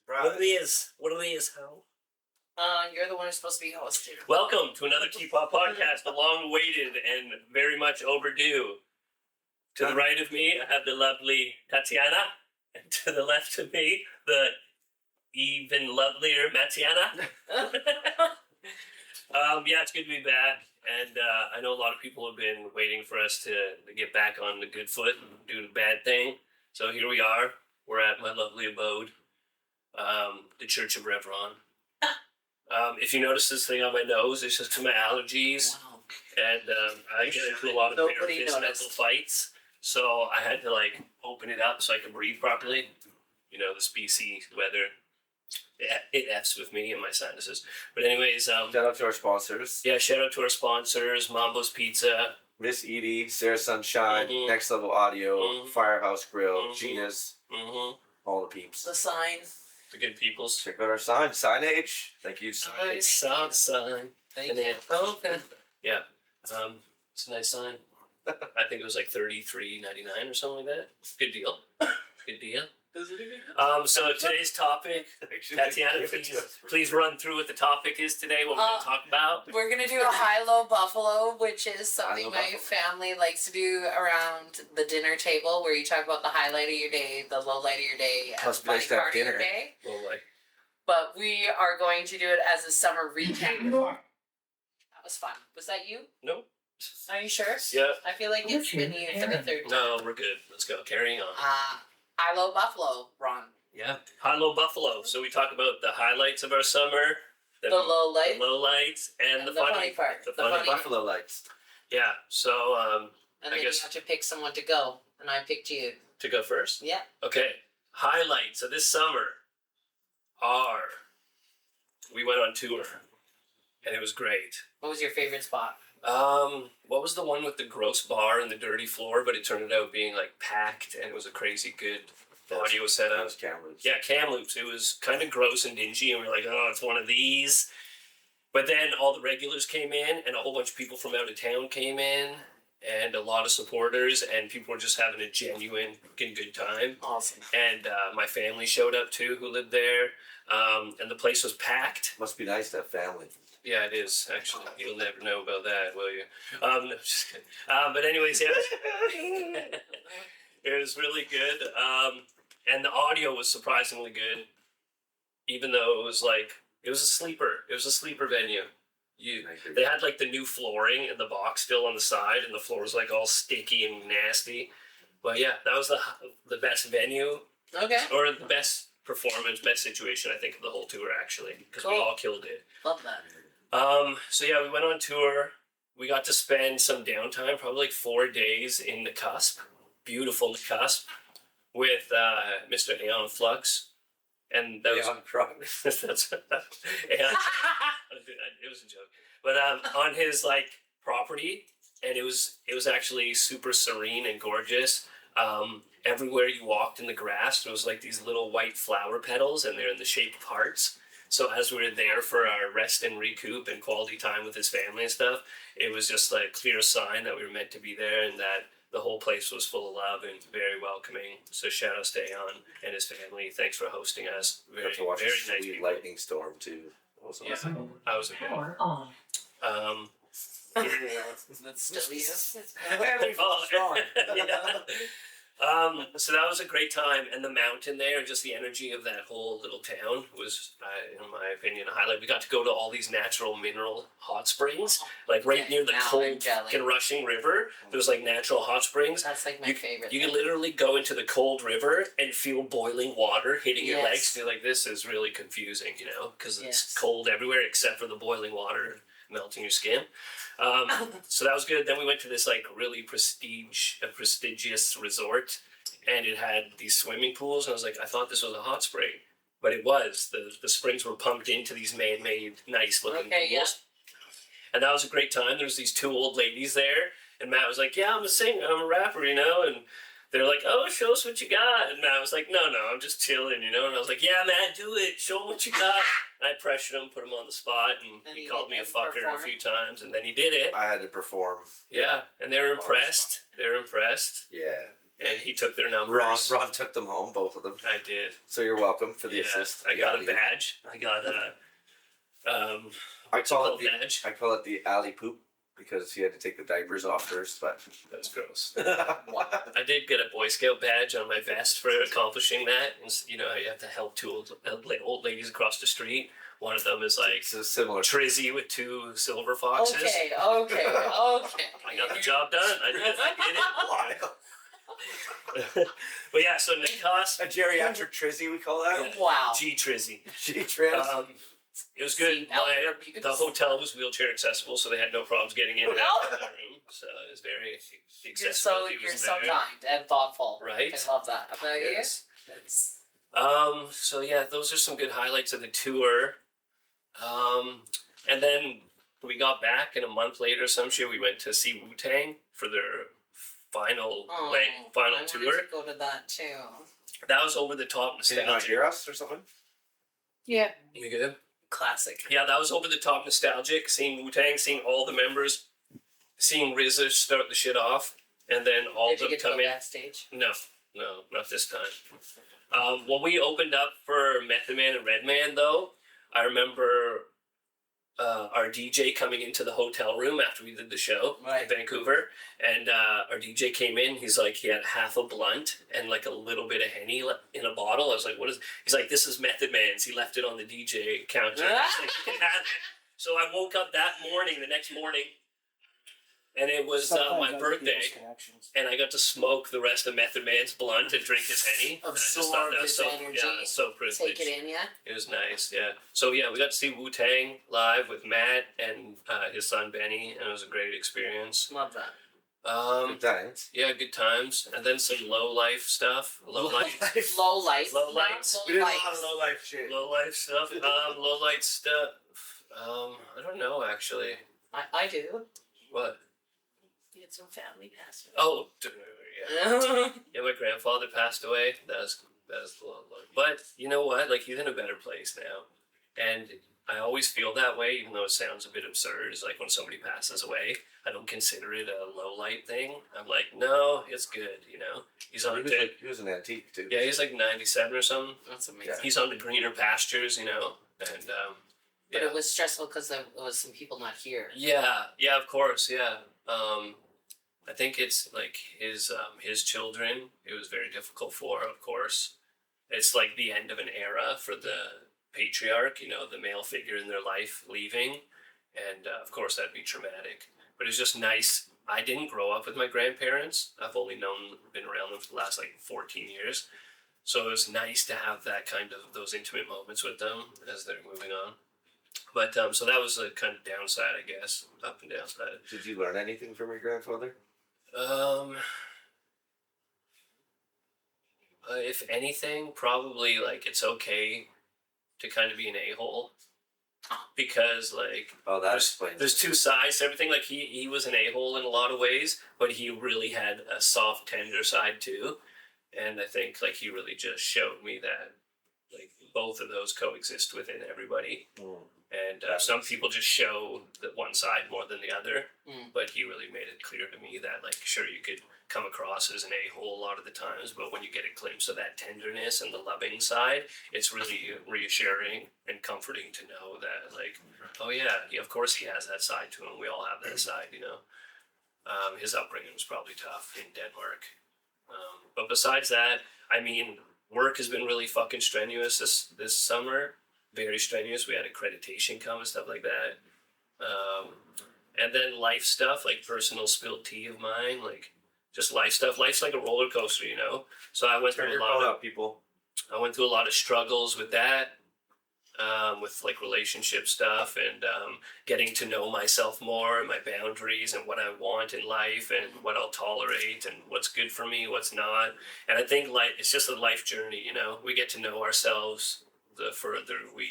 What it is, Hal? You're the one who's supposed to be hosting. Welcome to another TPOT Podcast, the long-awaited and very much overdue. To the right of me, I have the lovely Tatiana, and to the left of me, the even lovelier Matiana. Yeah, it's good to be back, and I know a lot of people have been waiting for us to get back on the good foot and do the bad thing. So here we are. We're at my lovely abode, the Church of Revron. If you notice this thing on my nose, it's just to my allergies, and I get into a lot of mental fights. So I had to open it up so I could breathe properly. You know, this BC weather, it F's with me and my sinuses. But anyways, shout out to our sponsors. Yeah, shout out to our sponsors: Mambo's Pizza, Miss Edie, Sarah Sunshine, Next Level Audio, Firehouse Grill, Gina's, all the peeps. The sign. The good peoples. Check out our sign, Signage. Thank you, Signage. Sign. Thank you. Oh, okay. Yeah, it's a nice sign. I think it was like $33.99 or something like that. Good deal. Good deal. So today's topic, Tatiana, please run through what the topic is today, what we're going to talk about. We're going to do a high-low buffalo, which is something my family likes to do around the dinner table, where you talk about the highlight of your day, the low light of your day, and the funny part of your day. Low light. But we are going to do it as a summer recap. That was fun. Was that you? No. Are you sure? Yeah. I feel like it's been you for the third time. No, we're good. Let's go. Carrying on. High-low buffalo, Ron. Yeah. High-low buffalo. So we talk about the highlights of our summer. The low lights. And the funny part. The funny buffalo lights. Yeah. So, and then you have to pick someone to go. And I picked you. To go first? Yeah. Okay. Highlights of this summer are... We went on tour. And it was great. What was your favorite spot? What was the one with the gross bar and the dirty floor, but it turned out being packed and it was a crazy good audio setup. That was Kamloops. Yeah, Kamloops. It was kind of gross and dingy, and we were like, oh, it's one of these. But then all the regulars came in, and a whole bunch of people from out of town came in, and a lot of supporters, and people were just having a genuine fucking good time. Awesome. And my family showed up too, who lived there, and the place was packed. Must be nice to have family. Yeah, it is, actually. You'll never know about that, will you? No, just kidding. But anyways, yeah. It was really good. And the audio was surprisingly good. Even though it was it was a sleeper. It was a sleeper venue. They had the new flooring in the box still on the side, and the floor was all sticky and nasty. But yeah, that was the best venue. Okay. Or the best performance, best situation, I think, of the whole tour, actually. Because we all killed it. Love that. So yeah, we went on tour. We got to spend some downtime, probably 4 days in the Cusp, beautiful Cusp, with Mr. Aeon Flux, and that was that's Aeon. It was a joke, but on his property, and it was actually super serene and gorgeous. Everywhere you walked in the grass, there was these little white flower petals, and they're in the shape of hearts. So as we were there for our rest and recoup and quality time with his family and stuff, it was just a clear sign that we were meant to be there and that the whole place was full of love and very welcoming. So shout outs to Aeon and his family. Thanks for hosting us. Very, to watch very a nice sweet people. lightning storm too. Yeah, I was a fan. That's still you. So that was a great time, and the mountain there, and just the energy of that whole little town was, in my opinion, a highlight. We got to go to all these natural mineral hot springs, right near the cold fucking rushing river. There was natural hot springs. That's my favorite. You can literally go into the cold river and feel boiling water hitting your legs. You're this is really confusing, because it's cold everywhere except for the boiling water melting your skin. So that was good. Then we went to this really prestigious resort, and it had these swimming pools. And I was I thought this was a hot spring, but it was. The springs were pumped into these man-made, nice-looking pools. Yeah. And that was a great time. There was these two old ladies there, and Matt was yeah, I'm a singer, I'm a rapper, and they're oh, show us what you got. And Matt was no, I'm just chilling, And I was yeah, Matt, do it. Show him what you got. And I pressured him, put him on the spot, and he called me a fucker a few times, and then he did it. I had to perform. Yeah, and they were impressed. They were impressed. Yeah. and he took their numbers. Ron took them home, both of them. I did. So you're welcome for the assist. I got a badge. I got a I call it badge. I call it the alley poop because he had to take the diapers off first, but That's gross. I did get a Boy Scout badge on my vest for accomplishing that. And, you know, you have to help two old ladies across the street. One of them is like it's a similar Trizzy with two silver foxes. Okay. I got the job done. I did it. But yeah, so Nikas, a geriatric Trizzy, we call that. Yeah. Wow. G Trizzy. G-Triz. It was good. The hotel was wheelchair accessible, so they had no problems getting in and out of the room. So it was very accessible. You're so kind and thoughtful. Right? I love that about Yes. you. It's So yeah, those are some good highlights of the tour. And then we got back, and a month later, some shit, we went to see Wu-Tang for their final I tour. wanted to go to that too. That was over the top Did you not nostalgic. hear us or something? Yeah. You good? Classic. Yeah, that was over the top nostalgic. Seeing Wu-Tang, seeing all the members, seeing RZA start the shit off, and then all Did of you them get to come go in. backstage? No, not this time. When we opened up for Method Man and Redman, though, I remember our DJ coming into the hotel room after we did the show in Vancouver, and our DJ came in. He's like, he had half a blunt and like a little bit of Henny in a bottle. I was like, what is? He's like, this is Method Man's. He left it on the DJ counter. He's like, you can have it. So I woke up the next morning, and it was my birthday, and I got to smoke the rest of Method Man's blunt and drink his Henny. Absorb his energy. Yeah, so privileged. Take it in, yeah. It was nice, yeah. So yeah, we got to see Wu-Tang live with Matt and his son Benny, and it was a great experience. Love that. Good times. Yeah, good times, and then some low life stuff. Low life Low lights. Low not lights. low We did a lot lights. of low life shit. low life stuff. Low light stuff. I don't know actually. I do. What? You had some family pass away. Oh, yeah. Yeah, my grandfather passed away. That's a lot. But you know what? Like, he's in a better place now, and I always feel that way, even though it sounds a bit absurd. It's like when somebody passes away, I don't consider it a low light thing. I'm like, no, it's good. You know, he's on He was an antique too. yeah, he's like 97 or something. That's amazing. He's on the greener pastures, you know, and But yeah. it was stressful because there was some people not here. Yeah, of course, yeah. I think it's like his children. It was very difficult for, of course. It's like the end of an era for the patriarch, you know, the male figure in their life leaving, and of course that'd be traumatic. But it's just nice. I didn't grow up with my grandparents. I've only been around them for the last like 14 years. So it was nice to have that kind of those intimate moments with them as they're moving on. But so that was a kind of downside, I guess, up and downside. Did you learn anything from your grandfather? If anything, probably like it's okay to kind of be an a-hole, because like Oh, that explains. there's two sides to everything. Like he was an a-hole in a lot of ways, but he really had a soft, tender side too, and I think like he really just showed me that like both of those coexist within everybody. And some people just show the one side more than the other, but he really made it clear to me that, like, sure, you could come across as an a-hole a lot of the times, but when you get a glimpse of that tenderness and the loving side, it's really reassuring and comforting to know that, like, oh yeah, of course he has that side to him. We all have that side, you know. His upbringing was probably tough in Denmark. But besides that, I mean, work has been really fucking strenuous this summer. Very strenuous. We had accreditation come and stuff like that. And then life stuff, like personal spilled tea of mine, like just life stuff. Life's like a roller coaster, you know? So I went through a lot of people. I went through a lot of struggles with that, with like relationship stuff and getting to know myself more and my boundaries and what I want in life and what I'll tolerate and what's good for me, what's not. And I think like it's just a life journey, you know? We get to know ourselves the further we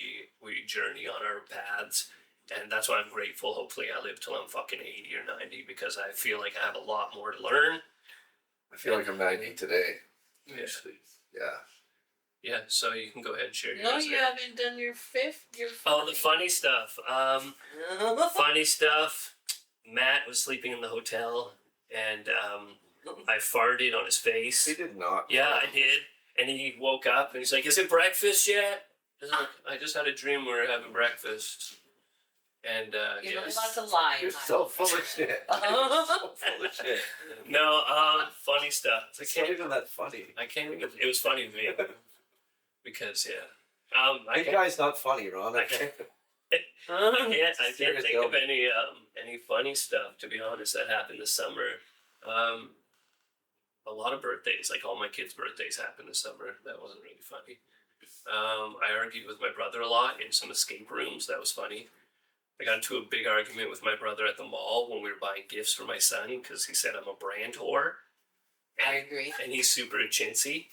journey on our paths, and that's why I'm grateful. Hopefully I live till I'm fucking 80 or 90, because I feel like I have a lot more to learn. I feel like I'm 90 today. Yeah. Actually. Yeah, so you can go ahead and share yours. No, you haven't done your fifth. Oh, the funny stuff. Funny stuff. Matt was sleeping in the hotel, and I farted on his face. He did not. Yeah, I did. And he woke up and he's like, "Is it breakfast yet?" I was like, "I just had a dream we were having breakfast." And You're not allowed to lie. You're so full of shit. So full of shit. No, funny stuff. It's not even that funny. I can't even. It was funny to me because That guy's not funny, Ron. I can't think of any funny stuff, to be honest, that happened this summer. A lot of birthdays, like all my kids' birthdays happened this summer. That wasn't really funny. I argued with my brother a lot in some escape rooms. That was funny. I got into a big argument with my brother at the mall when we were buying gifts for my son because he said I'm a brand whore. I agree. And he's super chintzy.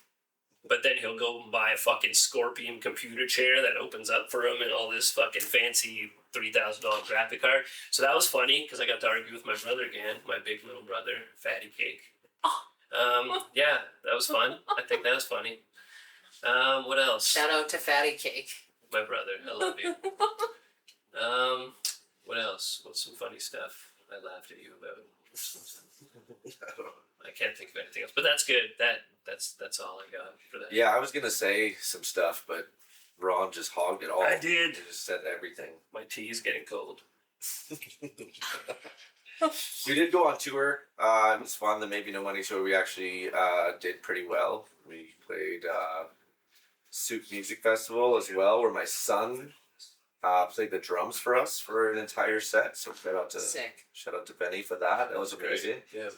But then he'll go and buy a fucking Scorpion computer chair that opens up for him and all this fucking fancy $3,000 graphic card. So that was funny because I got to argue with my brother again, my big little brother, Fatty Cake. Yeah, that was fun. I think that was funny. What else? Shout out to Fatty Cake. My brother, I love you. What else? What's some funny stuff I laughed at you about? I can't think of anything else, but that's good. That's all I got for that. Yeah, I was gonna say some stuff, but Ron just hogged it all. I did. He just said everything. My tea is getting cold. We did go on tour. It was fun. The Maybe No Money show we actually did pretty well. We played Soup Music Festival as well, where my son played the drums for us for an entire set. So Sick. shout out to Benny for that. That was amazing. Yeah.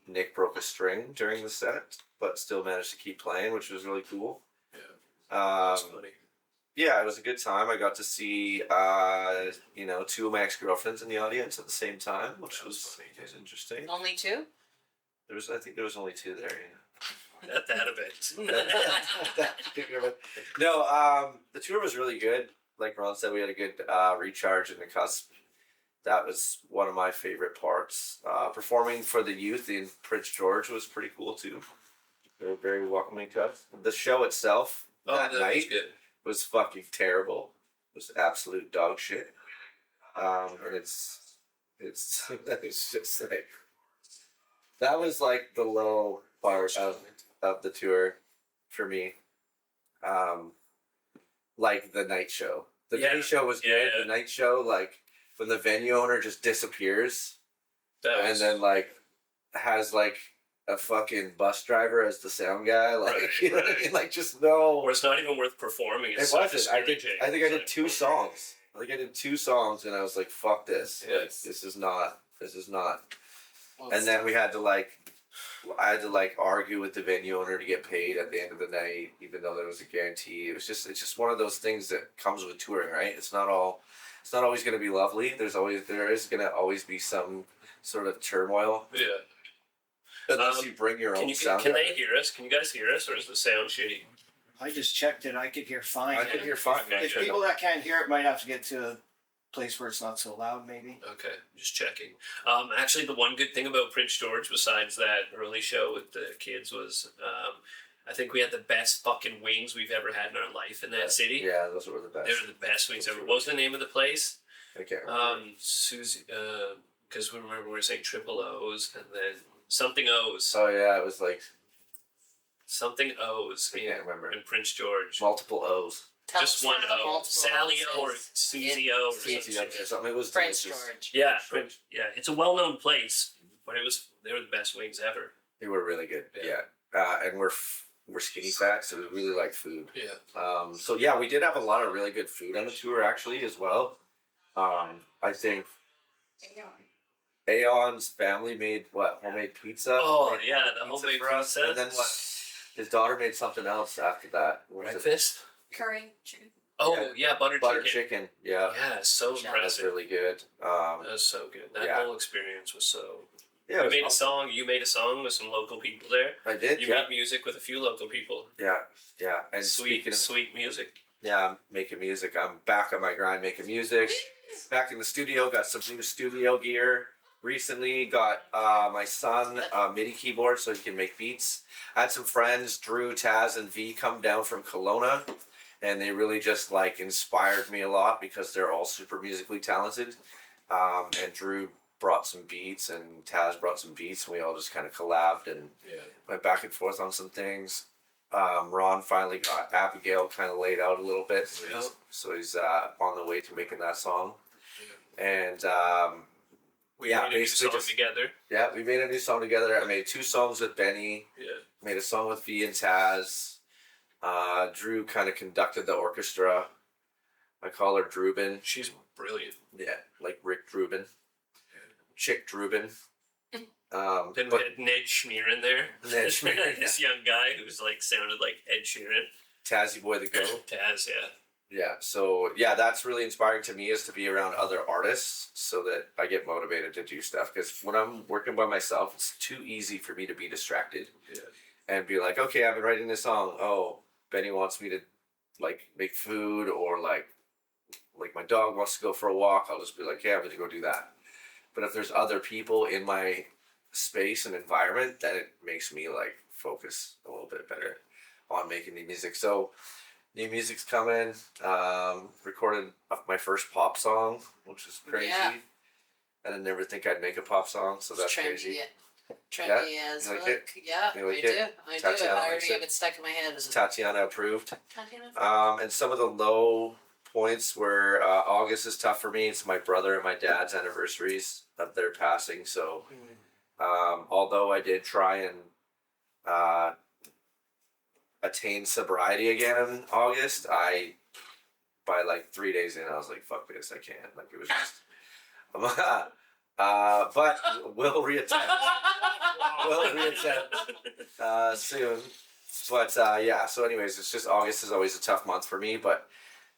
Nick broke a string during the set, but still managed to keep playing, which was really cool. Yeah. That's funny. Yeah, it was a good time. I got to see, two of my ex-girlfriends in the audience at the same time, which was interesting. Only two? I think there was only two there. Yeah. Not that event. No, the tour was really good. Like Ron said, we had a good recharge in the cusp. That was one of my favorite parts. Performing for the youth in Prince George was pretty cool too. They were very welcoming to us. The show itself that night was fucking terrible. It was absolute dog shit. And it's just like that was like the low part of the tour for me. Like the night show. The day show was good. Yeah. The night show, like when the venue owner just disappears and then like has like a fucking bus driver as the sound guy, like you know what I mean? Like just no. Or it's not even worth performing. It wasn't. I think I did two songs. I think I did two songs and I was like, fuck this. Yes. Like, this is not. Well, and then I had to argue with the venue owner to get paid at the end of the night, even though there was a guarantee. It's just one of those things that comes with touring, right? It's not always going to be lovely. There is going to always be some sort of turmoil. Yeah. Unless you bring your own sound. Can they hear us? Can you guys hear us, or is the sound shitty? I just checked it. I could hear fine. I could hear fine. If people that can't hear it might have to get to a place where it's not so loud, maybe. Okay, just checking. Actually, the one good thing about Prince George, besides that early show with the kids, was I think we had the best fucking wings we've ever had in our life in that city. Yeah, those were the best. They were the best wings ever. What was the name of the place? I can't remember. Susie, because we were saying triple O's and then something O's. Oh yeah, it was like something O's. I can't remember. In Prince George. Multiple O's. Just one O. Sally O or Susie O or something. It was Prince George. Yeah, it's a well-known place, but they were the best wings ever. They were really good. Yeah. And we're skinny fat, so we really like food. Yeah. So yeah, we did have a lot of really good food on the tour actually as well. I think Aeon's family made homemade pizza. Oh yeah, the homemade pizza. And then his daughter made something else after that. Breakfast? Curry chicken. Oh yeah, butter chicken. Yeah. Yeah, so impressive. That's really good. That was so good. That whole experience was so. Yeah, we made a song. You made a song with some local people there. I did. You made music with a few local people. Yeah. And sweet music. Yeah, I'm making music. I'm back on my grind making music. Back in the studio. Got some new studio gear. Recently got my son a MIDI keyboard so he can make beats. I had some friends, Drew, Taz, and V, come down from Kelowna, and they really just inspired me a lot because they're all super musically talented. And Drew brought some beats, and Taz brought some beats, and we all just kind of collabed and went back and forth on some things. Ron finally got Abigail kind of laid out a little bit, so he's on the way to making that song. And we made a new song together. Yeah, we made a new song together. I made 2 songs with Benny. Made a song with V and Taz. Drew kind of conducted the orchestra. I call her Drubin. She's brilliant. Yeah, like Rick Drubin. Chick Drubin. Then we had Ned Schmerin there. Ned Schmerin, this young guy who's like sounded like Ed Sheeran. Tazzy Boy the Goat. Taz, Yeah, so yeah, that's really inspiring to me, is to be around other artists so that I get motivated to do stuff. Because when I'm working by myself, it's too easy for me to be distracted and be like, okay, I've been writing this song. Oh, Benny wants me to like make food, or like my dog wants to go for a walk. I'll just be like, yeah, I'm going to go do that. But if there's other people in my space and environment, then it makes me like focus a little bit better on making new music. So new music's coming. Recorded my first pop song, which is crazy. I didn't never think I'd make a pop song, so that's crazy. Trendy as you like fuck. it? Yeah, You like I it? do. I do. Tatiana I already likes it. have it stuck in my head. It's Tatiana approved. Tatiana. And some of the low points were August is tough for me. It's my brother and my dad's anniversaries of their passing. So although I did try and attain sobriety again in August, by like 3 days in, I was like, fuck this, I can't. Like, it was just but we'll reattempt. Soon. But yeah, so anyways, it's just August is always a tough month for me, but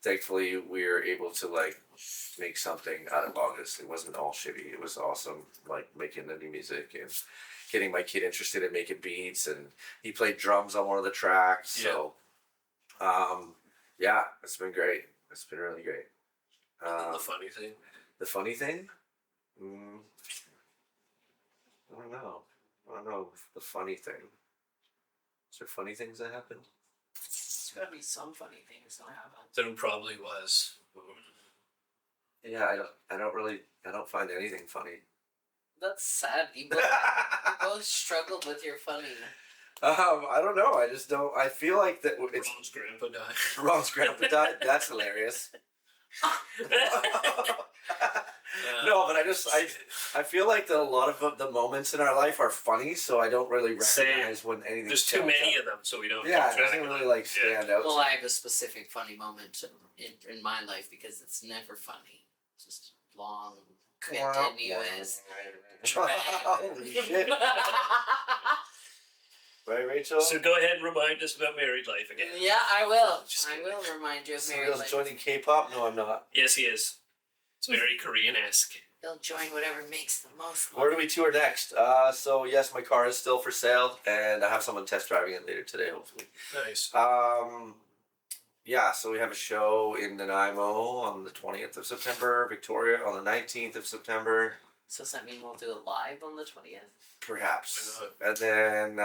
thankfully we were able to like make something out of August. It wasn't all shitty. It was awesome, like making the new music and getting my kid interested in making beats, and he played drums on one of the tracks. So yeah, it's been great. It's been really great. The funny thing? The funny thing? I don't know the funny thing. Is there funny things that happened? There's gotta be some funny things that happen. There probably was. Yeah, I don't find anything funny. That's sad. You both struggled with your funny. I don't know. I just don't. I feel like that. It's Ron's grandpa died. Ron's grandpa died. That's hilarious. No, but I feel like that a lot of the moments in our life are funny, so I don't really recognize when anything. There's too many of them, so we don't. Yeah, it doesn't really like stand out. Well, I have a specific funny moment in my life because it's never funny. It's just long, continuous. Holy shit. Right, Rachel? So go ahead and remind us about married life again. Yeah, I will. I will remind you of married life. Joining K-pop? No, I'm not. Yes, he is. It's very Korean-esque. He'll join whatever makes the most money. Where do we tour next? So yes, my car is still for sale, and I have someone test driving it later today, hopefully. Nice. Yeah, so we have a show in Nanaimo on the 20th of September, Victoria on the 19th of September. So does that mean we'll do it live on the 20th? Perhaps. And then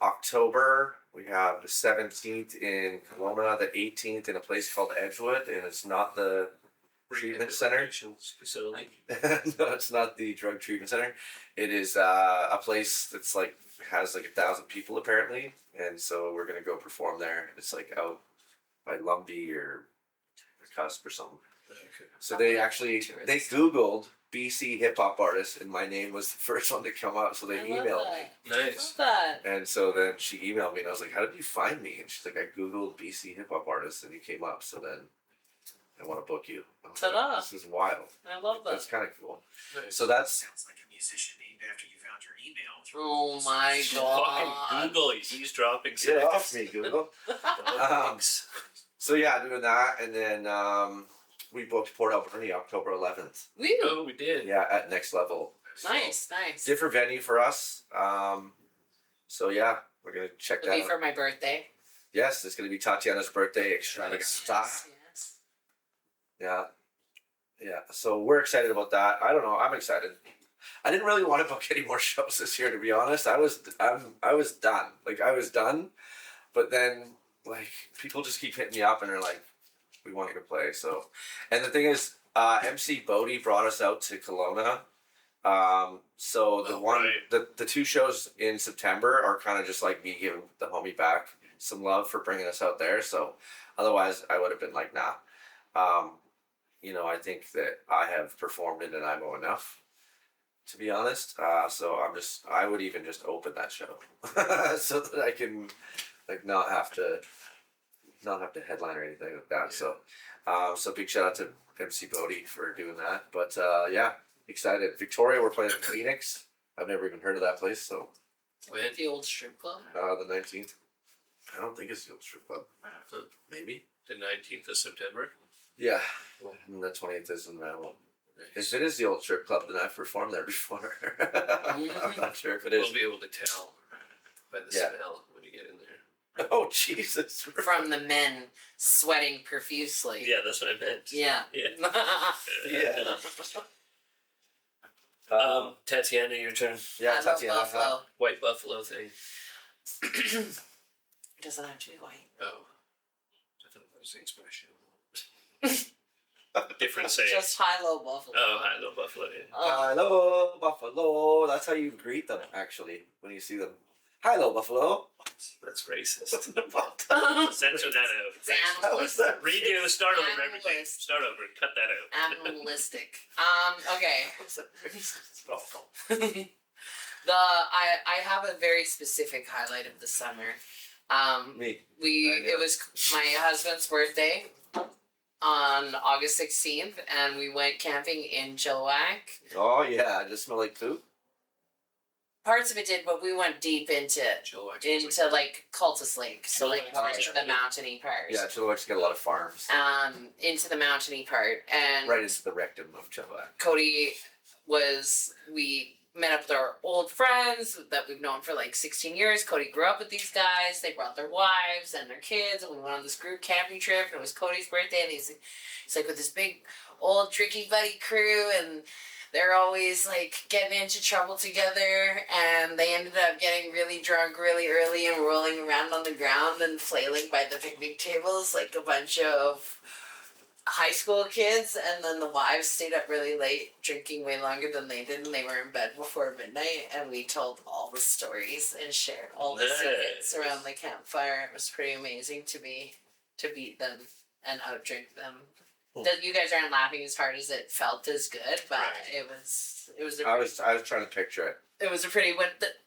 October, we have the 17th in Kelowna, the 18th in a place called Edgewood, and it's not the treatment center. Facility. No, it's not the drug treatment center. It is a place that's like has like 1,000 people apparently, and so we're gonna go perform there. It's like out by Lumbee or Cusp or something. Okay. So they Googled BC hip hop artists, and my name was the first one to come up. So they emailed me. Nice. I love that. And so then she emailed me, and I was like, "How did you find me?" And she's like, "I Googled BC hip hop artists, and you came up. So then I want to book you." I was like, Ta-da. this is wild. I love that. That's kind of cool. Nice. So that's Sounds like a musician named after you found your email. Oh my Fucking god. Google, he's dropping get off me, Google. Thanks. So yeah, doing that, and then we booked Port Alberni October 11th. Woo. Oh, we did. Yeah, at Next Level. Nice. Different venue for us. So yeah, we're gonna check It'll that be out. for my birthday. Yes, it's gonna be Tatiana's birthday extravaganza. Yes. Yeah. So we're excited about that. I don't know. I'm excited. I didn't really want to book any more shows this year, to be honest. I was done. Like I was done, but then like people just keep hitting me up and they're like, "We want you to play." So, and the thing is, MC Bodie brought us out to Kelowna. So the two shows in September are kind of just like me giving the homie back some love for bringing us out there. So otherwise I would have been like, nah. I think that I have performed in Nanaimo enough, to be honest. So I would even just open that show so that I can like not have to headline or anything like that. So big shout out to MC Bodie for doing that. But yeah, excited. Victoria, we're playing at Phoenix. I've never even heard of that place. So When? The old strip club. the 19th. I don't think it's the old strip club. Maybe. The 19th of September. Yeah. And the 20th is in Nanaimo. If it is the old strip club, then I've performed there before. I'm not sure if it is. We'll be able to tell by the Yeah. smell when you get in there. Oh Jesus! From the men sweating profusely. Yeah, that's what I meant. Yeah. Yeah. Tatiana, your turn. Yeah, I love Tatiana. buffalo. White buffalo thing. It doesn't have to be white. Oh. I thought that was the expression. Different saying. Just high-low buffalo. Oh, hi, little buffalo. Yeah. Hello, Buffalo. That's how you greet them, actually, when you see them. Hello, Buffalo. That's racist. Censor that out. How was that? Redo, start over, everything. Animalist. Start over, cut that out. Animalistic. Okay. How's that racist? Awful. I have a very specific highlight of the summer. Me. It was my husband's birthday on August 16th, and we went camping in Chilliwack. Oh yeah, just smell like poop. Parts of it did, but we went deep into like Cultus Lake, so like Oh, into yeah. the mountainy part. Yeah, Chilliwack's got a lot of farms. Into the mountainy part, and Right into the rectum of Chilliwack. Cody we met up with our old friends that we've known for like 16 years. Cody grew up with these guys. They brought their wives and their kids, and we went on this group camping trip, and it was Cody's birthday, and he's like with this big old tricky buddy crew, and they're always like getting into trouble together, and they ended up getting really drunk really early and rolling around on the ground and flailing by the picnic tables like a bunch of high school kids, and then the wives stayed up really late drinking way longer than they did, and they were in bed before midnight, and we told all the stories and shared all the secrets around the campfire. It was pretty amazing to beat them and outdrink them. You guys aren't laughing as hard as it felt as good, but it was I was trying to picture it. it was a pretty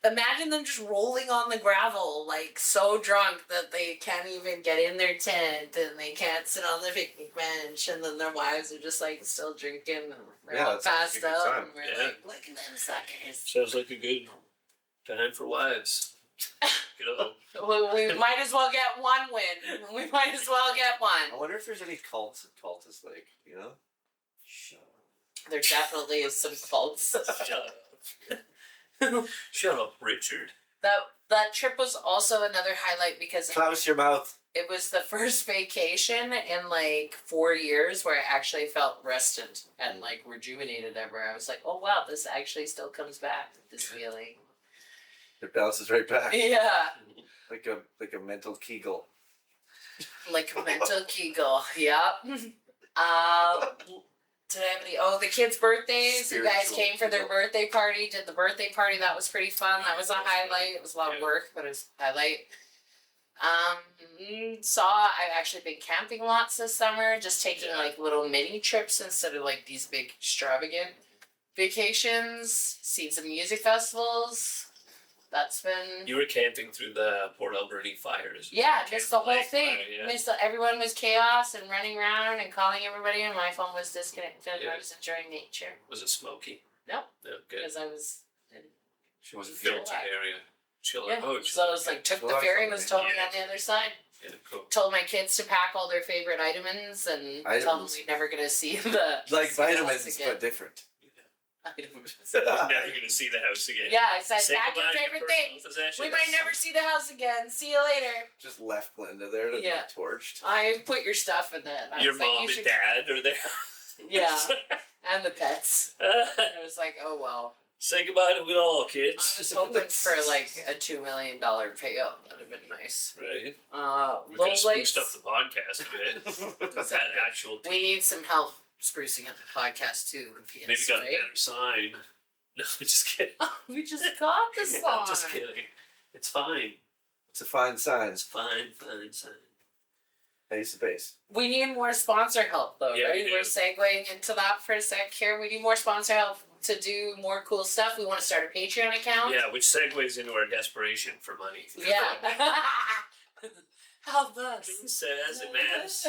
imagine them just rolling on the gravel like so drunk that they can't even get in their tent and they can't sit on the picnic bench, and then their wives are just like still drinking and they're all passed out, and we're like, look at them suckers. Sounds like a good time for wives. Good old. We might as well get one win. We might as well get I one. wonder if there's any cultists like, you know? There definitely is some cults. Shut up. Shut up, Richard. That trip was also another highlight because Close your mouth. it was the first vacation in like 4 years where I actually felt rested and like rejuvenated ever. I was like, oh wow, this actually still comes back, this feeling. It bounces right back. Yeah. Like a mental Kegel. Like a mental Kegel. Yep. Did I have any? Oh, the kids' birthdays. You guys Spiritual came for their Kegel. birthday party. Did the birthday party. That was pretty fun. That was a highlight. It was a lot of work, but it was a highlight. I've actually been camping lots this summer, just taking like little mini trips instead of like these big extravagant vacations. Seen some music festivals. That's been. You were camping through the Port Alberta fires. Yeah, just the whole Camp thing. Lake fire, yeah. Missed everyone was chaos and running around and calling everybody, and my phone was disconnected. Yeah. I was enjoying nature Was it smoky? No. No, good. because I was. She wasn't Filtered Chilliwack. area. Chill Yeah, out. so I was like, took the Chilliwack ferry, on was the- totally yeah. on the other side. Yeah, cool. Told my kids to pack all their favorite vitamins and tell them Items? we're never gonna see the like see the house vitamins, again. but different. Items. Never gonna see the house again. Yeah, I said, Say pack your goodbye to favorite personal things. possessions. We might never see the house again. See you later. Just left Glenda there to Yeah. be torched. I put your stuff in that. I Your was like, mom you and should- dad are there. Yeah, and the pets. I was like, oh well. Say goodbye to it all, I kids. was hoping for like a $2 million payout. That'd have been nice. Right. We could Little have Lakes. spruced up the podcast a bit. That actual We need some help sprucing up the podcast too. Yes, Maybe got a right? better sign. No, I'm just kidding. We just got the Yeah, song. I'm just kidding. It's fine. It's a fine sign. It's fine, sign. Ace of base. We need more sponsor help though, Yeah, right? we We're do. segueing into that for a sec here. We need more sponsor help to do more cool stuff. We want to start a Patreon account. Yeah, which segues into our desperation for money. Yeah. Help us. Says it matters.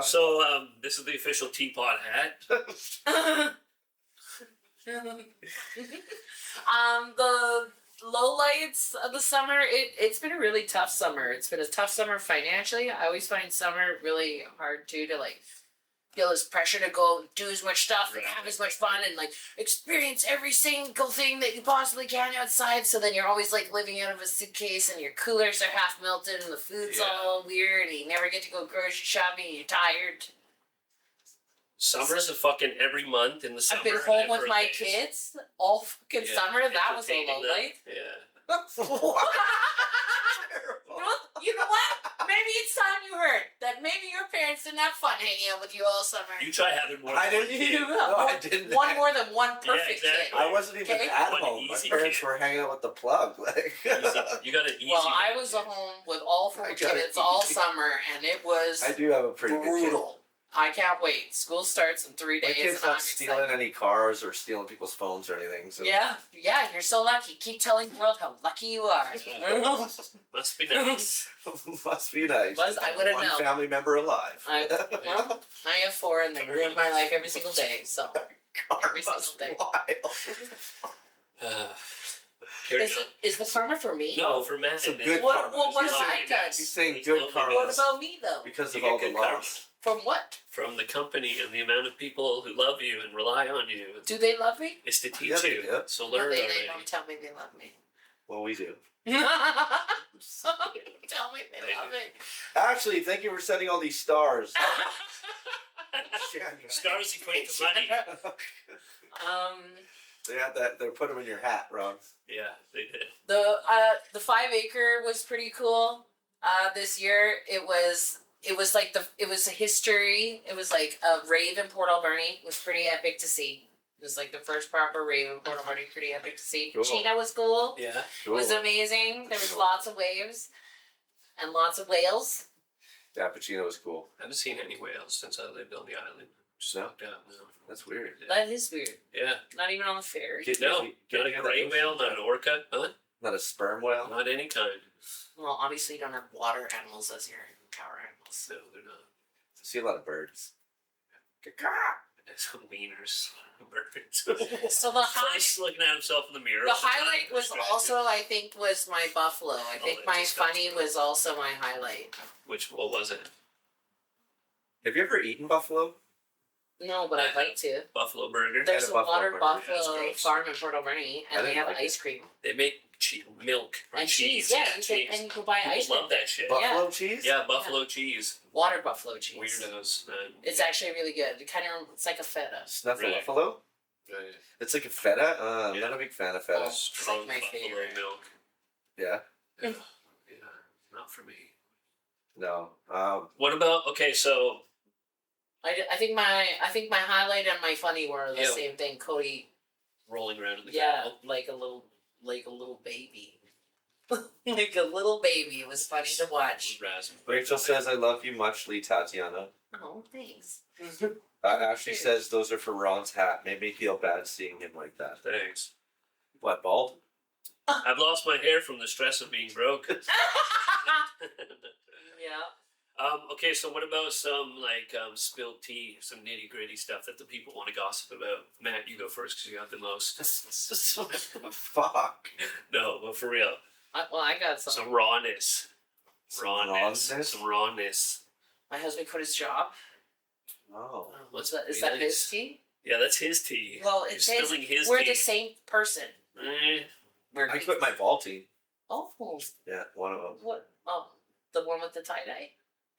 So, this is the official TPOT hat. The lowlights of the summer, it's been a really tough summer. It's been a tough summer financially. I always find summer really hard too to like feel this pressure to go and do as much stuff and have as much fun and like experience every single thing that you possibly can outside. So then you're always like living out of a suitcase and your coolers are half melted and the food's Yeah. all weird and you never get to go grocery shopping and you're tired. Summer's a fucking every month in the summer. I've been home and with my birthdays. kids all fucking Yeah, summer. That was a entertaining low them. light. Yeah. You know what? Maybe it's time you heard that maybe your parents didn't have fun hanging out with you all summer. You try having more. I than didn't. one kid. No, I didn't. One more than one perfect exactly. kid. I wasn't even Okay. at One home. My easy parents kid. were hanging out with the plug. Like, You got an easy. Well, I was at home with all four I got kids it. all summer, and it was I do have a pretty good kid. brutal. I can't wait. School starts in 3 My days, kid's and I'm not stealing excited. any cars or stealing people's phones or anything. So Yeah, you're so lucky. Keep telling the world how lucky you are. Must be nice. must be nice. I would've One known. family member alive. Well, I have 4, and they ruin my life every single day. So every single Karma's day. wild. Carry Is on. it is the karma for me? No, for Matt. Some and good then- What- karma. what He's have I saying- done? He's saying He's good lovely. karma. What about me though? Because You of get all the good karma. loss. From what? From the company and the amount of people who love you and rely on you. Do they love me? It's to teach Yeah, they you. do. So No, learn they already. don't tell me they love me. Well, we do. Tell me they love me. Actually, thank you for sending all these stars. Stars equate to money. They had that. They put them in your hat, Ron. Yeah, they did. The 5 acre was pretty cool. This year it was like it was a history. It was like a rave in Port Alberni. It was pretty epic to see. It was like the first proper rave in Port Alberni. Pretty epic to see. Cool. China was cool. Yeah. It was amazing. There was lots of waves and lots of whales. Yeah, Pacino was cool. I haven't seen any whales since I lived on the island. Just No? knocked out. No. That's weird. That is weird. Yeah. Not even on the ferry. Get- No, get not a near gray the whale, ocean. not an orca, huh? Not a sperm whale. Not any kind. Well, obviously you don't have water animals as your power animals. No, they're not. I see a lot of birds. Some wieners. Birds. So the Slice looking at himself in the mirror. The all time, highlight was distracted. also, I think, was my buffalo. I think that's my disgusting. funny was also my highlight. What was it? Have you ever eaten buffalo? No, but I'd like to. Buffalo burger. There's a a buffalo water burger. buffalo That's gross. farm in Port Alberni, I and they didn't have like it. ice cream They make milk or and cheese. Yeah, you cheese. can, and you can buy ice People cream. love that shit. Buffalo cheese? Yeah, buffalo cheese. Water buffalo cheese. Weirdos, man. It's actually really good. It kind of it's like a feta. Snuffleupaphalo? Right. It's like a feta? I'm Yeah. not a big fan of feta. Oh. Strong my buffalo favorite. milk. Yeah? Yeah, not for me. No. What about so I think my highlight and my funny were the Yeah. same thing. Cody, rolling around in the yeah, gravel? like a little baby. Like a little baby. It was funny to watch. Raspberry. Rachel says, I love you muchly, Tatiana. Oh, thanks. Ashley says, those are for Ron's hat. Made me feel bad seeing him like that. Thanks. What, bald? I've lost my hair from the stress of being broke. Yeah. Okay, so what about some spilled tea, some nitty gritty stuff that the people want to gossip about? Matt, you go first because you got the most. Fuck. No, but for real, I got some. some rawness. Some Rawness. rawness? Some rawness. My husband quit his job. Oh. Let's Is be that nice. his tea? Yeah, that's his tea. Well, You're it says spilling his we're tea. the same person. We're I quit my vaulting. Oh, Yeah, one of them. what? Oh, the one with the tie dye.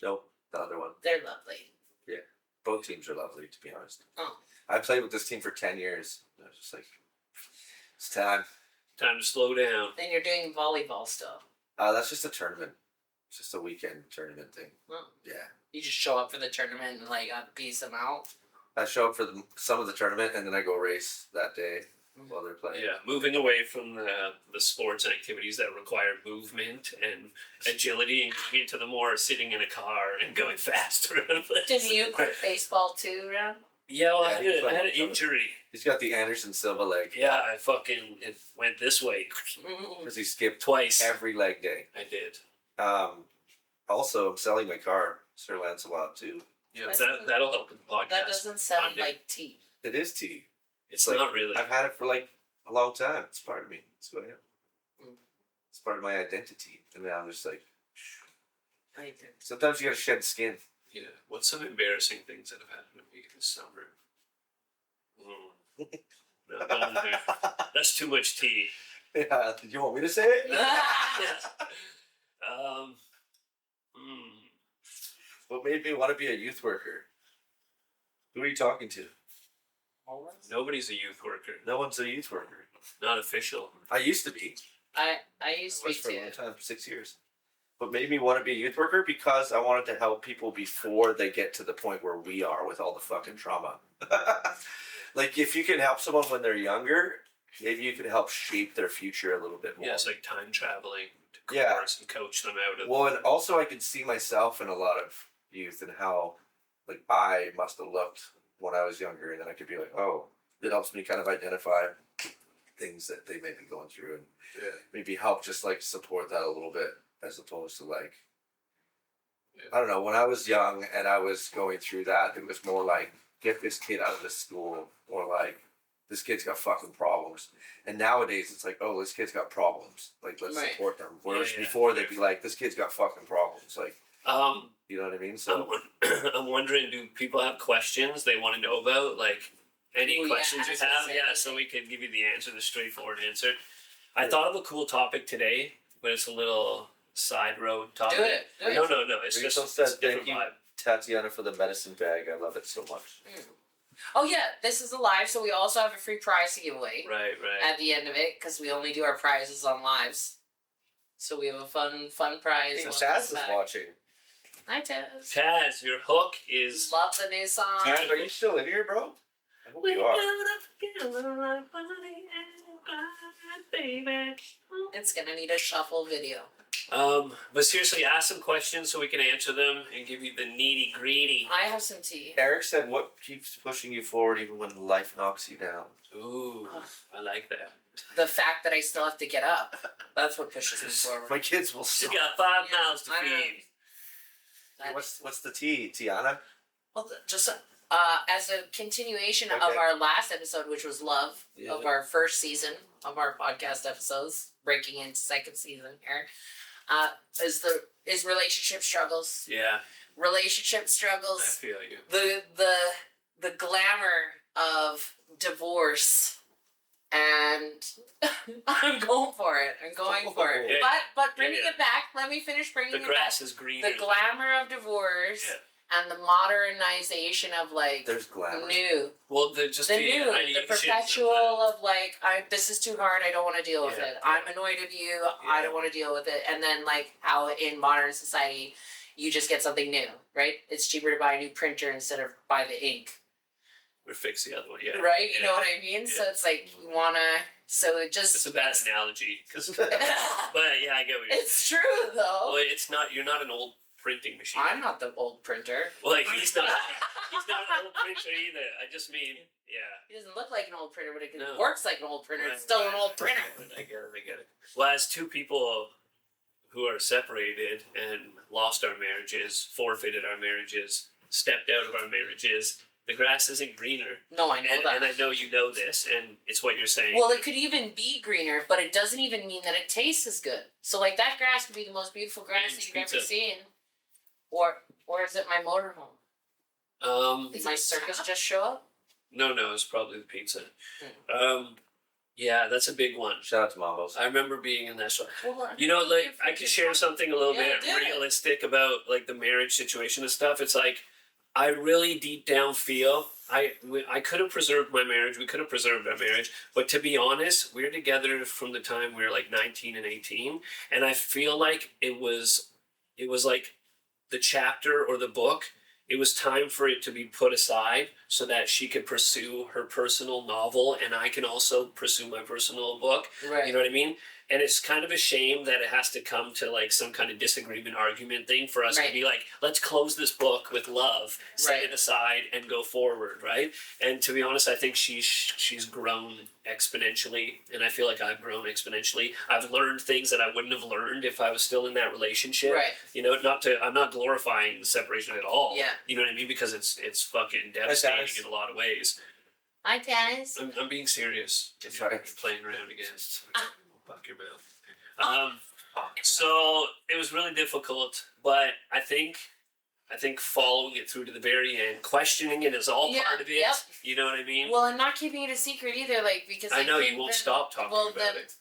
Nope, the other one. They're lovely. Both teams are lovely, to be honest. Oh. I played with this team for 10 years. I was just like, it's time. Time to slow down. Then you're doing volleyball still. That's just a tournament. just a weekend tournament thing. Oh. Yeah. You just show up for the tournament and like piece them out. I show up for some of the tournament and then I go race that day while they're playing. Yeah, moving away from the sports and activities that require movement and agility and getting into the more sitting in a car and going faster. Did you quit baseball too, Ron? Yeah, well, Yeah, I had an injury. He's got the Anderson Silva leg Yeah, it went this way because he skipped twice. every leg day. I did. Also, I'm selling my car, Sir Lancelot, too. Yeah, that'll help with the podcast. That doesn't sound Monday. like tea. It is tea. It's like- not really. I've had it for like a long time. It's part of me. It's who I am. Mm. It's part of my identity. And now I'm just like, I do. sometimes you gotta shed skin. Yeah. What's some embarrassing things that have happened to me this summer? No, don't do- that's too much tea. Yeah, did you want me to say it? Um. What made me want to be a youth worker? Who are you talking to? Nobody's a youth worker. No one's a youth worker. Not official. I used to be. I used I to was be for a too. long time, 6 years. What made me want to be a youth worker? Because I wanted to help people before they get to the point where we are with all the fucking trauma. Like, if you can help someone when they're younger, maybe you can help shape their future a little bit more. Yeah, it's like time traveling to Yeah. course and coach them out of. Well, and also I can see myself in a lot of youth and how, like, I must have looked when I was younger, and then I could be like, oh, it helps me kind of identify things that they may be going through and maybe help just like support that a little bit as opposed to like, I don't know, when I was young and I was going through that, it was more like, get this kid out of this school, or like, this kid's got fucking problems. And nowadays it's like, oh, this kid's got problems. Like, let's Right. support them. Whereas Yeah. before they'd be like, this kid's got fucking problems. Like, Um, you know what I mean? So I'm wondering, do people have questions they want to know about? Like, any Oh, yeah, questions I you was gonna have? say, Yeah, okay. so we could give you the answer, the straightforward answer. I thought of a cool topic today, but it's a little side road topic. Do it. Do it. No, it's Rachel just said it's a different thank you. vibe. Tatiana for the medicine bag. I love it so much. Oh yeah, this is a live, so we also have a free prize to give away Right. at the end of it because we only do our prizes on lives. So we have a fun prize. Hey, on Chaz this is bag. watching. Hi Taz. Taz, your hook is. Love the new song. Chaz, are you still in here, bro? I hope you are. It's gonna need a shuffle video. But seriously, ask some questions so we can answer them and give you the nitty gritty. I have some tea. Eric said, "What keeps pushing you forward even when life knocks you down?" Ooh, I like that. The fact that I still have to get up. That's what pushes me forward. My kids will. She's Stop. got 5 Yeah, mouths to I know. feed. That- What's the tea, Tiana? Well, just as a continuation of Okay. our last episode, which was love, Yeah. of our first season of our podcast episodes, breaking into second season here, is relationship struggles. Yeah, Relationship I struggles. feel you. The glamour of divorce, and I'm going for it. I'm going for it. Yeah. But bringing Yeah. it back. Let me finish bringing The it grass back. is greener. The glamour of divorce. Yeah. And the modernization of like There's glamour. new, Well, just the the new, the ideation perpetual of like, this is too hard. I don't want to deal with Yeah, it. yeah. I'm annoyed of you. I Yeah. don't want to deal with it. And then like how in modern society, you just get something new, right? It's cheaper to buy a new printer instead of buy the ink, Or fix the other one. Yeah. right? You Yeah. know what I mean? So it's like you wanna. So it just. It's a bad analogy, but yeah, I get what you're It's true though. Well, it's not. You're not an old printing machine. I'm not the old printer. Well, he's not. He's not an old printer either. I just mean, yeah. He doesn't look like an old printer, but it No. works like an old printer. It's still an old printer. I get it. Well, as two people who are separated and lost our marriages, forfeited our marriages, stepped out of our marriages, the grass isn't greener. No, I know And, that. and I know you know this, and it's what you're saying. Well, it could even be greener, but it doesn't even mean that it tastes as good. So, like, that grass could be the most beautiful grass And that you've ever pizza. seen. Or is it my motorhome? Did my circus just show up? No, it's probably the pizza. Hmm. Yeah, that's a big one. Shout out to Mambos. I remember being in that show. Well, You know, like, I could share something a little Yeah, bit do it. realistic about, like, the marriage situation and stuff. It's like, I really deep down feel I could have preserved my marriage. We could have preserved our marriage. But to be honest, we're together from the time we were, like, 19 and 18. And I feel like it was it was like the chapter or the book, it was time for it to be put aside so that she could pursue her personal novel and I can also pursue my personal book. Right. You know what I mean? And it's kind of a shame that it has to come to like some kind of disagreement argument thing for us Right. to be like, let's close this book with love, set Right. it aside, and go forward, right? And to be honest, I think she's grown exponentially, and I feel like I've grown exponentially. I've learned things that I wouldn't have learned if I was still in that relationship. Right. You know, I'm not glorifying the separation at all. Yeah. You know what I mean? Because it's fucking devastating Dennis. in a lot of ways. Hi, Dennis. I'm being serious. If you're playing around again. Fuck your mouth. So it was really difficult, but I think following it through to the very end, questioning it is all Yeah, part of it. yep. You know what I mean? Well, and not keeping it a secret either, like, because I know think you won't that- stop talking well, about then- it.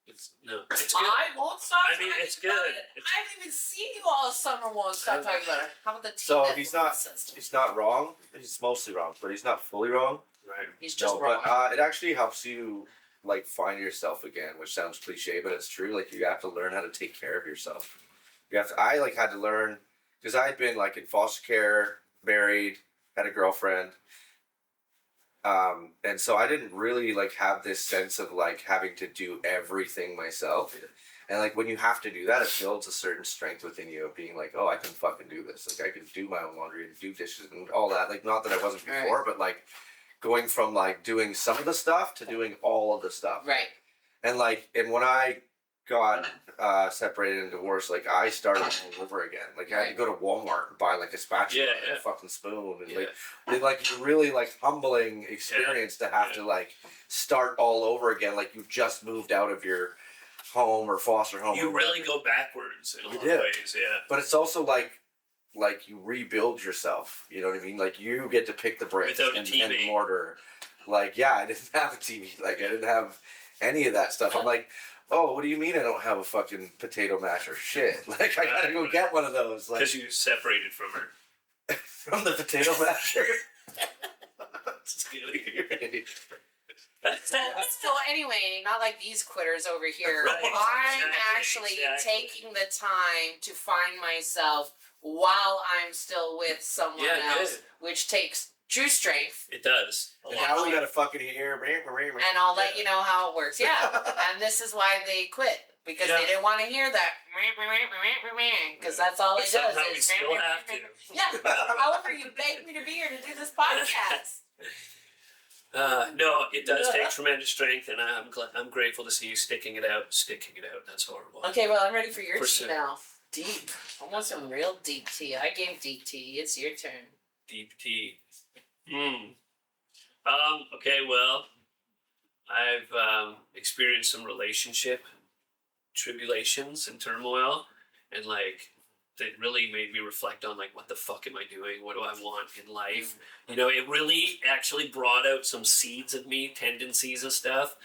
It's good. I won't stop. I mean, talking it's about good. it. I haven't even seen you all summer. Won't stop talking about it. How about the tea? So that he's not says- he's not wrong. He's mostly wrong, but he's not fully wrong. Right. He's just No, wrong. but it actually helps you like find yourself again, which sounds cliche, but it's true. Like you have to learn how to take care of yourself. You have to. I like had to learn because I had been like in foster care, married, had a girlfriend, and so I didn't really like have this sense of like having to do everything myself. And like when you have to do that, it builds a certain strength within you of being like, oh, I can fucking do this. Like I can do my own laundry and do dishes and all that. Like not that I wasn't Right. before, but like going from like doing some of the stuff to doing all of the stuff. Right. And like, and when I got separated and divorced, like I started all over again. Like I had to go to Walmart and buy like a spatula Yeah, and yeah. a fucking spoon, and Yeah. like it's really like humbling experience to have to like start all over again. Like you just moved out of your home or foster home. You or really whatever. go backwards in a You lot did. of ways, yeah. But it's also like you rebuild yourself. You know what I mean? Like you get to pick the bricks Without a and TV. mortar. Like yeah, I didn't have a TV. Like I didn't have any of that stuff. I'm like, oh, what do you mean I don't have a fucking potato masher? Shit. Like I gotta go get one of those. Like Because you separated from her. from the potato masher. Just kidding. So anyway, not like these quitters over here. Right, I'm exactly, actually exactly. taking the time to find myself while I'm still with someone Yeah, else, good. which takes true strength. It does. A And lot. now we gotta fucking hear. And I'll let you know how it works. Yeah. And this is why they quit. Because Yeah. they didn't want to hear that. Because that's all But it does. somehow we is still have to. Yeah. However, you begged me to be here to do this podcast. No, it does take tremendous strength, and I'm grateful to see you sticking it out. That's horrible. Okay, well, I'm ready for your tea Percent. now. Deep. I want some real deep tea. I gave deep tea. It's your turn. Deep tea. Okay, well, I've experienced some relationship tribulations and turmoil, and like that really made me reflect on like what the fuck am I doing? What do I want in life? You know, it really actually brought out some seeds of me, tendencies and stuff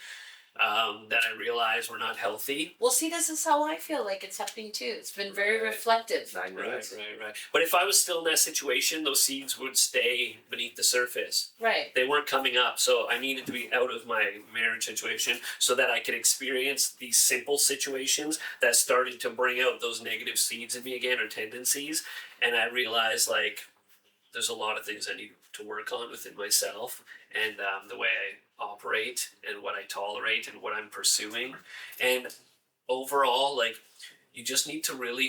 that I realized were not healthy. Well, see, this is how I feel like it's happening too. It's been very Right. reflective. 9 minutes. Right. But if I was still in that situation, those seeds would stay beneath the surface. Right. They weren't coming up, so I needed to be out of my marriage situation so that I could experience these simple situations that started to bring out those negative seeds in me again, or tendencies. And I realized like there's a lot of things I need to work on within myself, and the way I operate and what I tolerate and what I'm pursuing. And overall, like, you just need to really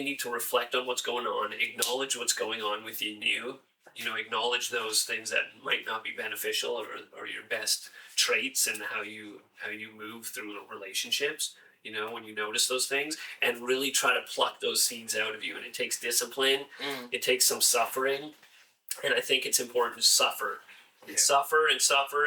need to reflect on what's going on, acknowledge what's going on within you, you know, acknowledge those things that might not be beneficial or your best traits and how you move through relationships, you know, when you notice those things, and really try to pluck those seeds out of you. And it takes discipline, it takes some suffering, and I think it's important to suffer. And suffer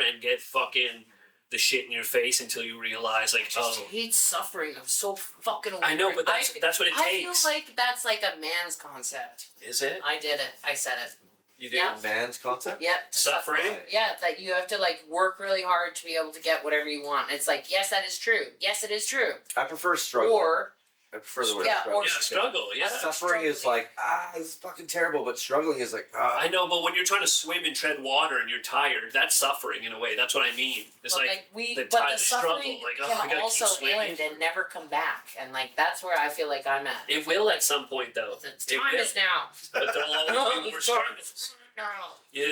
and get fucking the shit in your face until you realize, like, I just hate suffering. I'm so fucking weird. I know, but that's what it I takes. feel like that's like a man's concept. Is it? I did it. I said it. You do? Yeah. Man's concept. Yep. Suffering? Yeah, that you have to like work really hard to be able to get whatever you want. It's like, yes, that is true. Yes, it is true. I prefer struggle. Or I prefer the word Yeah, struggle. or struggle. Yeah. Suffering is like, this is fucking terrible, but struggling is like, I know, but when you're trying to swim and tread water and you're tired, that's suffering in a way. That's what I mean. It's but like the struggle, suffering like, I gotta can also keep swimming. end and never come back, and like that's where I feel like I'm at. It will at some point, though. It's It time will. is now. But there'll always be more struggles. No. Yeah,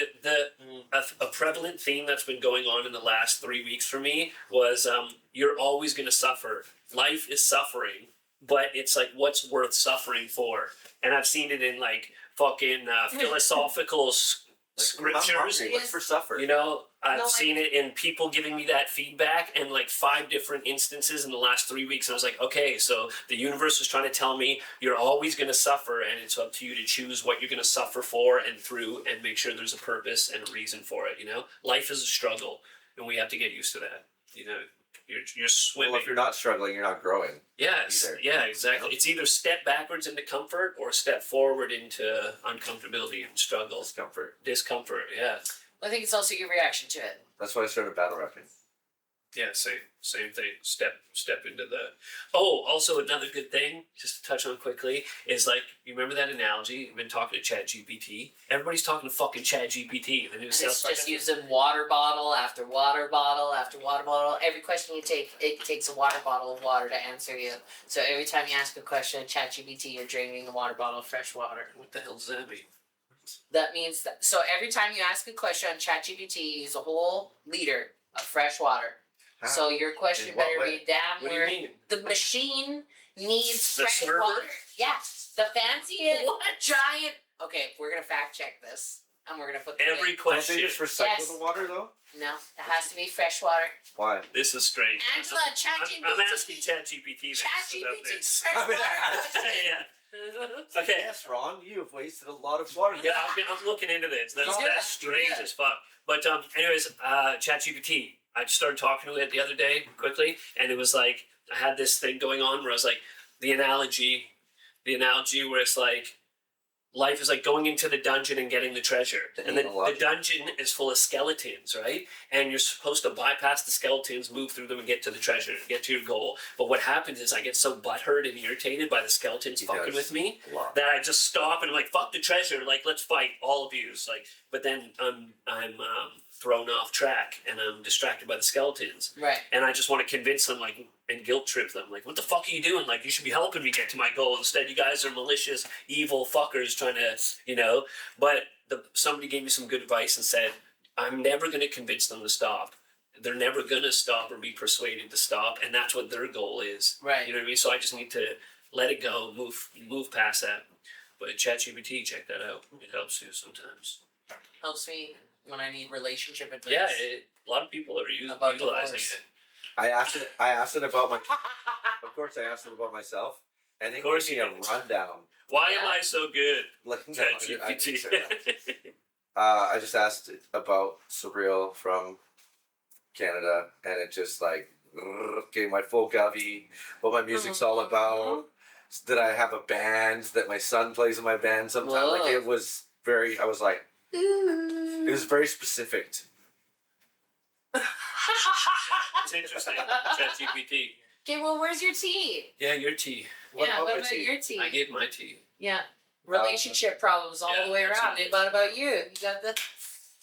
a prevalent theme that's been going on in the last 3 weeks for me was you're always going to suffer. Life is suffering, but it's like, what's worth suffering for? And I've seen it in like fucking philosophical scriptures. What's for suffer? You know, I've No, seen it in people giving me that feedback in like 5 different instances in the last 3 weeks. And I was like, okay, so the universe is trying to tell me you're always going to suffer, and it's up to you to choose what you're going to suffer for and through, and make sure there's a purpose and a reason for it. You know, life is a struggle, and we have to get used to that. You know, you're swimming. Well, if you're not struggling, you're not growing. Yes, either. yeah, exactly. It's either step backwards into comfort or step forward into uncomfortability and struggle. Discomfort, yeah. I think it's also your reaction to it. That's why I started battle rapping. Yeah, same thing. Step into the. Oh, also another good thing, just to touch on quickly, is like, you remember that analogy? You've been talking to ChatGPT. Everybody's talking to fucking ChatGPT. The new And it's South Park just episode. using water bottle after water bottle after water bottle. Every question you take, it takes a water bottle of water to answer you. So every time you ask a question, ChatGPT, you're draining the water bottle of fresh water. What the hell does that mean? That means that. So every time you ask a question on ChatGPT, you use a whole liter of fresh water. How? So your question In what better way? be damn What do you where mean? the machine needs The fresh server? water. Yeah, the fanciest giant. Okay, we're gonna fact check this, and we're gonna put the Every link. Don't question. they just recycle Yes. the water though? No, it has to be fresh water. Why? This is strange. Angela, ChatGPT. I'm asking ChatGPT this about ChatGPT this. fresh water. Yeah. Okay. Yes, Ron, you have wasted a lot of water. Yeah, I'm looking into this. That's Yeah. strange Yeah. as fuck. But anyways, ChatGPT. I just started talking to it the other day quickly, and it was like I had this thing going on where I was like, the analogy where it's like life is like going into the dungeon and getting the treasure, and the dungeon is full of skeletons, right? And you're supposed to bypass the skeletons, move through them, and get to the treasure, get to your goal. But what happens is I get so butthurt and irritated by the skeletons fucking with me that I just stop and I'm like, fuck the treasure, like let's fight all of you. Like, but then I'm thrown off track and I'm distracted by the skeletons, Right. and I just want to convince them, like, and guilt trip them, like, what the fuck are you doing? Like, you should be helping me get to my goal. Instead, you guys are malicious, evil fuckers trying to, you know. But somebody gave me some good advice and said, I'm never going to convince them to stop. They're never going to stop or be persuaded to stop, and that's what their goal is. Right. You know what I mean? So I just need to let it go, move past that. But ChatGPT, check that out. It helps you sometimes. Helps me when I need relationship advice. Yeah, a lot of people are About utilizing divorce. it. I asked it about my. Of course, I asked it about myself, and it Of course gave me you a did. rundown. Why Yeah. am I so good? Like, no, I didn't ChatGPT. say that. I just asked it about Surreal from Canada, and it just like gave my full copy, what my music's all about. That I have a band that my son plays in my band sometimes. Like, Whoa. it was very. I was like, it was very specific. It's interesting. ChatGPT. Okay, well, where's your tea? Yeah, your tea. What yeah, about what my about tea? your tea? I gave my tea. Yeah. Relationship problems all yeah, the way around. absolutely. What about you? You got the.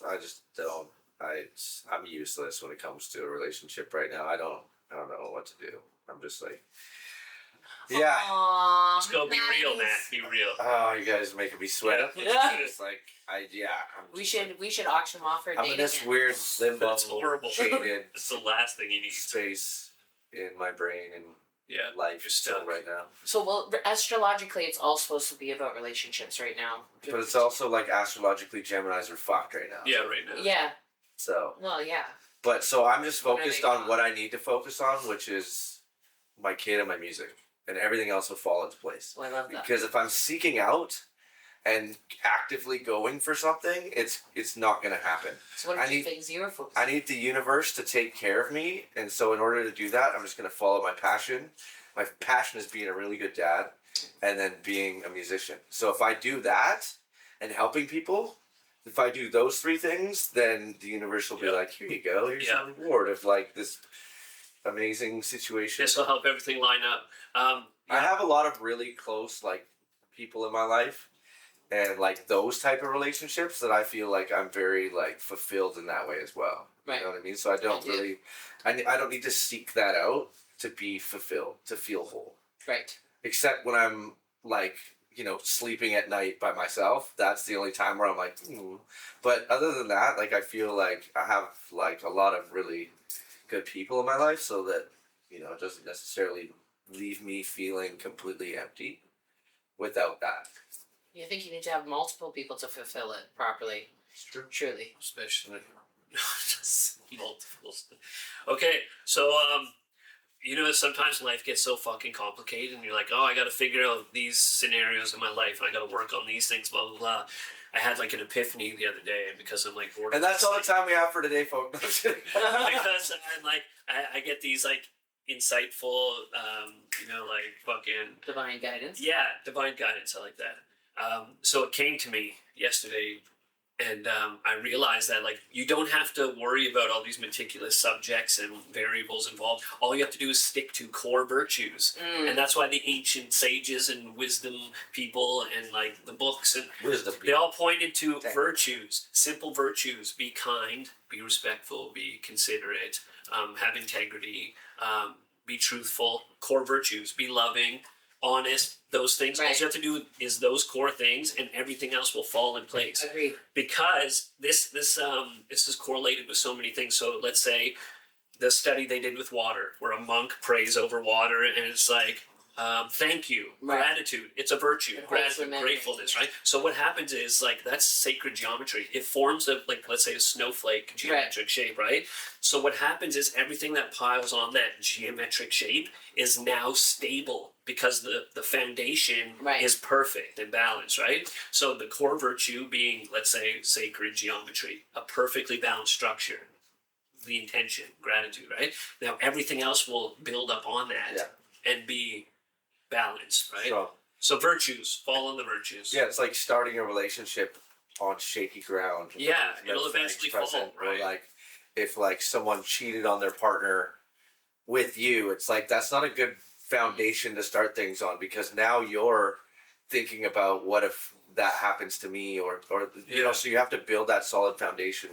I just don't. I'm useless when it comes to a relationship right now. I don't know what to do. I'm just like, yeah. Aww, Let's go be real, nice. Matt. Be real. Oh, you guys are making me sweat. Yeah. It's just like I'm We just should auction off her I'm in dating. this it. weird limbo, That's horrible. shaded It's the last thing you need. space in my brain and Yeah. life You're still stuck. right now. So, well, astrologically, it's all supposed to be about relationships right now. But it's also like astrologically, Gemini's are fucked right now. Yeah, right now. Yeah. So, Well, yeah. but so I'm just What are focused they on on? what I need to focus on, which is my kid and my music, and everything else will fall into place. Well, I love that. Because if I'm seeking out and actively going for something, it's not gonna happen. So, what are I two need- things you were focused I need the universe to take care of me, and so in order to do that, I'm just gonna follow my passion. My passion is being a really good dad, and then being a musician. So if I do that and helping people, if I do those 3 things, then the universe will be Yeah. like, here you go, here's Yeah. some reward of like this amazing situation. This will help everything line up. I have a lot of really close like people in my life, and like those type of relationships that I feel like I'm very like fulfilled in that way as well. Right. You know what I mean? So I don't really, I don't need to seek that out to be fulfilled, to feel whole. Right. Except when I'm like, sleeping at night by myself. That's the only time where I'm like, But other than that, like I feel like I have like a lot of really good people in my life, so that it doesn't necessarily leave me feeling completely empty without that. You think you need to have multiple people to fulfill it properly. It's true. Truly. Especially just multiples. Okay, so sometimes life gets so fucking complicated, and you're like, oh, I got to figure out these scenarios in my life, and I got to work on these things, blah blah blah. I had like an epiphany the other day because I'm like bored. And that's all the time we have for today, folks. Because I'm like, I get these like insightful, like fucking Divine guidance. yeah, divine guidance. I like that. So it came to me yesterday. And I realized that like you don't have to worry about all these meticulous subjects and variables involved. All you have to do is stick to core virtues, and that's why the ancient sages and wisdom people and like the books and Wisdom. they all pointed to virtues, simple virtues: be kind, be respectful, be considerate, have integrity, be truthful. Core virtues: be loving, honest. Those things. Right. All you have to do is those core things, and everything else will fall in place. Agreed. Because this is correlated with so many things. So let's say the study they did with water, where a monk prays over water, and it's like, thank you, Right. gratitude. It's a virtue, It holds gratitude, remembering, gratefulness, yeah. right? So what happens is like that's sacred geometry. It forms let's say a snowflake geometric shape, right? So what happens is everything that piles on that geometric shape is now stable because the foundation Right. is perfect and balanced, right? So the core virtue being, let's say, sacred geometry, a perfectly balanced structure, the intention, gratitude, right? Now everything else will build up on that and be balanced, right? So virtues, follow the virtues. Yeah, it's like starting a relationship on shaky ground. Yeah, Red it'll flags eventually present, fall, right? Or like if like someone cheated on their partner with you, it's like that's not a good foundation to start things on, because now you're thinking about what if that happens to me, or so you have to build that solid foundation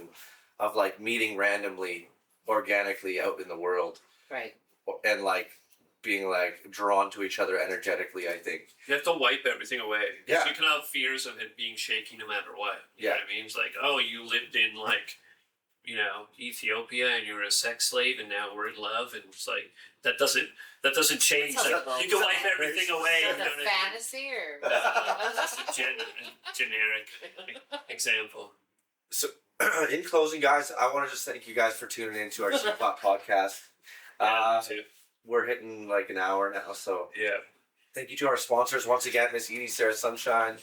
of like meeting randomly, organically out in the world, Right. and like being like drawn to each other energetically. I think You have to wipe everything away. 'Cause Yeah. you can have fears of it being shaky no matter what. You know Yeah. what I mean? It's like, oh, you lived in like, Ethiopia and you were a sex slave and now we're in love, and it's like that doesn't change. That's Like, not you can wipe everything away. So You the know what I mean? fantasy or That's a generic example. so. In closing, guys, I want to just thank you guys for tuning in to our TPOT podcast. Yeah, me too. We're hitting like an hour now, so Yeah. thank you to our sponsors once again: Miss Edie, Sarah Sunshine,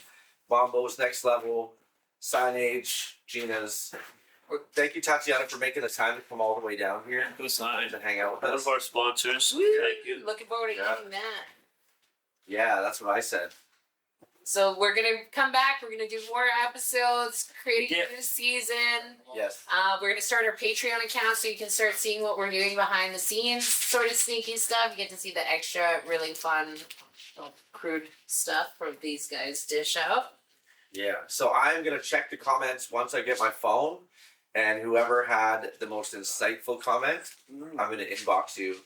Bombo's Next Level, Signage, Gina's. Thank you, Tatiana, for making the time to come all the way down here Go sign. to hang out with One us. of our sponsors. Woo! Thank you. Looking forward to Yeah. getting that. Yeah, that's what I said. So we're gonna come back. We're gonna do more episodes, creating Yeah. a new season. Yes. We're gonna start our Patreon account so you can start seeing what we're doing behind the scenes, sort of sneaky stuff. You get to see the extra, really fun, crude stuff from these guys dish out. Yeah. So I'm gonna check the comments once I get my phone, and whoever had the most insightful comment, I'm gonna inbox you,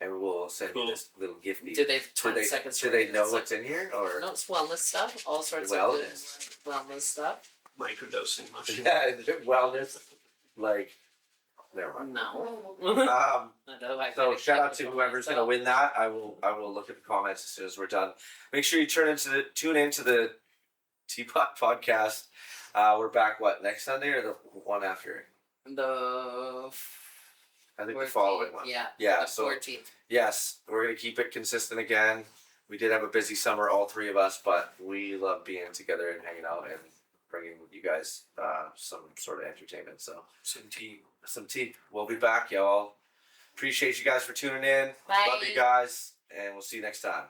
and we'll send Cool. you this little gifty. Do they have 20 do seconds? they know what's in here, or? No, it's wellness stuff. All sorts Wellness. of good wellness stuff. Microdosing mushroom. Yeah, wellness. Like, never mind. No. So shout out to whoever's gonna win that. I will look at the comments as soon as we're done. Make sure you tune into the TPOT podcast. We're back next Sunday or the one after? The I think 14th, the following one. Yeah. Yeah. The So 14th. yes, we're gonna keep it consistent again. We did have a busy summer, all three of us, but we love being together and hanging out and bringing you guys some sort of entertainment. So Some tea. some tea. We'll be back, y'all. Appreciate you guys for tuning in. Bye. Love you guys, and we'll see you next time.